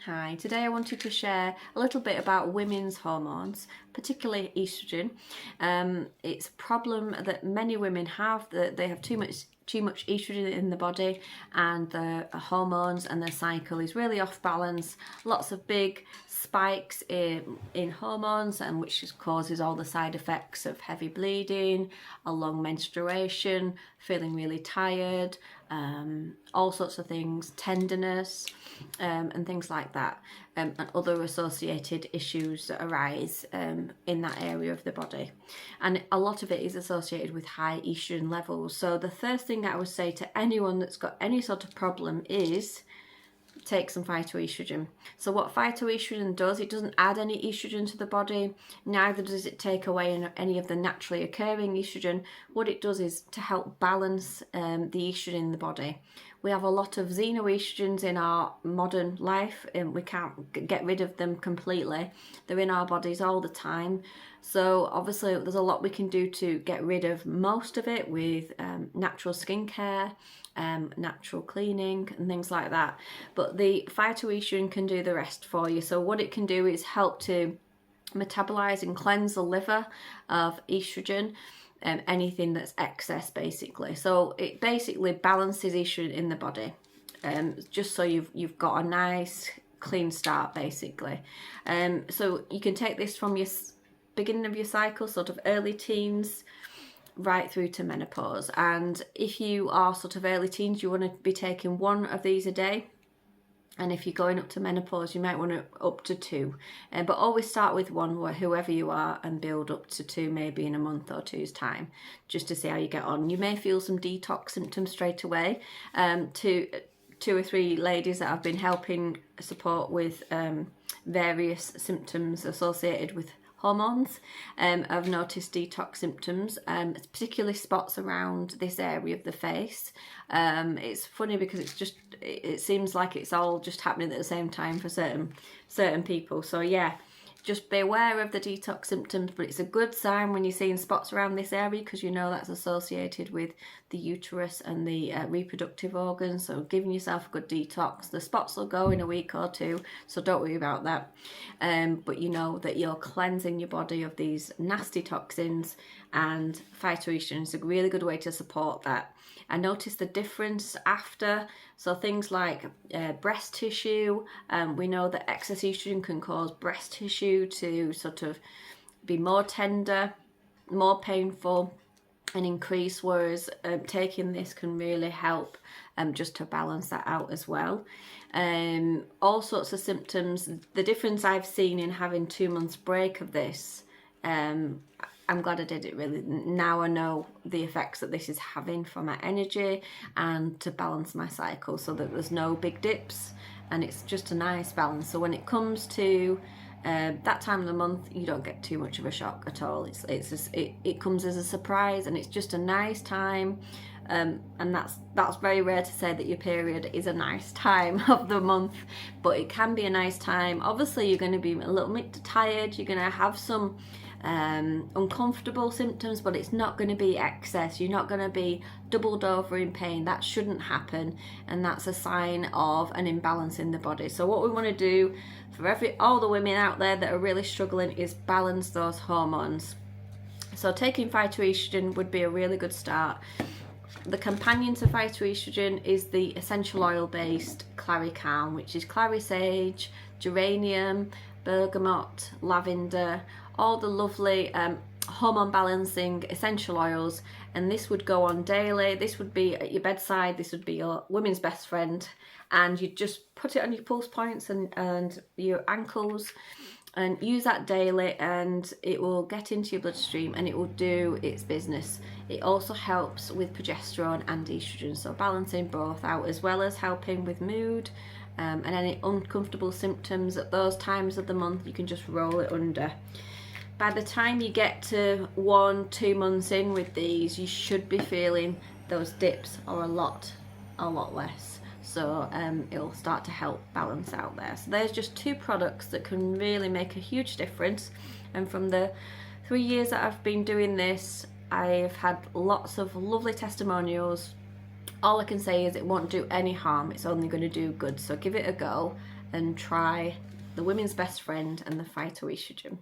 Hi, today I wanted to share a little bit about women's hormones, particularly estrogen. It's a problem that many women have, that they have too much estrogen in the body, and the hormones and their cycle is really off balance. Lots of big spikes in hormones, and which causes all the side effects of heavy bleeding, a long menstruation, feeling really tired, all sorts of things, tenderness, and things like that, and other associated issues that arise in that area of the body. And a lot of it is associated with high estrogen levels. So the first thing I would say to anyone that's got any sort of problem is take some phytoestrogen. So what phytoestrogen does, it doesn't add any estrogen to the body, neither does it take away any of the naturally occurring estrogen. What it does is to help balance the estrogen in the body. We have a lot of xenoestrogens in our modern life, and we can't get rid of them completely. They're in our bodies all the time. So obviously there's a lot we can do to get rid of most of it with natural skincare, natural cleaning and things like that. But the phytoestrogen can do the rest for you. So what it can do is help to metabolize and cleanse the liver of estrogen, anything that's excess basically. So it basically balances estrogen in the body, just so you've got a nice clean start basically. So you can take this from your beginning of your cycle, sort of early teens, right through to menopause. And if you are sort of early teens, you want to be taking one of these a day. And if you're going up to menopause, you might want to up to two. But always start with one, whoever you are, and build up to two, maybe in a month or two's time, just to see how you get on. You may feel some detox symptoms straight away. To two or three ladies that I've been helping support with various symptoms associated with hormones, I've noticed detox symptoms, particularly spots around this area of the face. It's funny because it seems like it's all just happening at the same time for certain people. So yeah, just be aware of the detox symptoms, but it's a good sign when you're seeing spots around this area, because you know that's associated with the uterus and the reproductive organs. So giving yourself a good detox. The spots will go in a week or two, so don't worry about that. But you know that you're cleansing your body of these nasty toxins, and phytoestrogen is a really good way to support that. I noticed the difference after. So things like breast tissue, we know that excess estrogen can cause breast tissue to sort of be more tender, more painful, and increase, whereas taking this can really help just to balance that out as well. All sorts of symptoms. The difference I've seen in having 2 months break of this, I'm glad I did it really. Now I know the effects that this is having for my energy and to balance my cycle, so that there's no big dips, and it's just a nice balance. So when it comes to that time of the month, you don't get too much of a shock at all. It comes as a surprise, and it's just a nice time. And that's very rare to say that your period is a nice time of the month, but it can be a nice time. Obviously you're going to be a little bit tired, you're going to have some uncomfortable symptoms, but it's not going to be excess. You're not going to be doubled over in pain. That shouldn't happen, and that's a sign of an imbalance in the body. So what we want to do for all the women out there that are really struggling is balance those hormones. So taking phytoestrogen would be a really good start. The companion to phytoestrogen is the essential oil based clary calm, which is clary sage, geranium, bergamot, lavender, all the lovely hormone balancing essential oils. And this would go on daily. This would be at your bedside. This would be your women's best friend, and you just put it on your pulse points and your ankles, and use that daily, and it will get into your bloodstream and it will do its business. It also helps with progesterone and estrogen, so balancing both out, as well as helping with mood and any uncomfortable symptoms at those times of the month. You can just roll it under. By the time you get to 1-2 months in with these, you should be feeling those dips or a lot less. So it'll start to help balance out there. So there's just 2 products that can really make a huge difference. And from the 3 years that I've been doing this, I've had lots of lovely testimonials. All I can say is it won't do any harm, it's only going to do good. So give it a go. and try the Women's Best Friend and the phytoestrogen.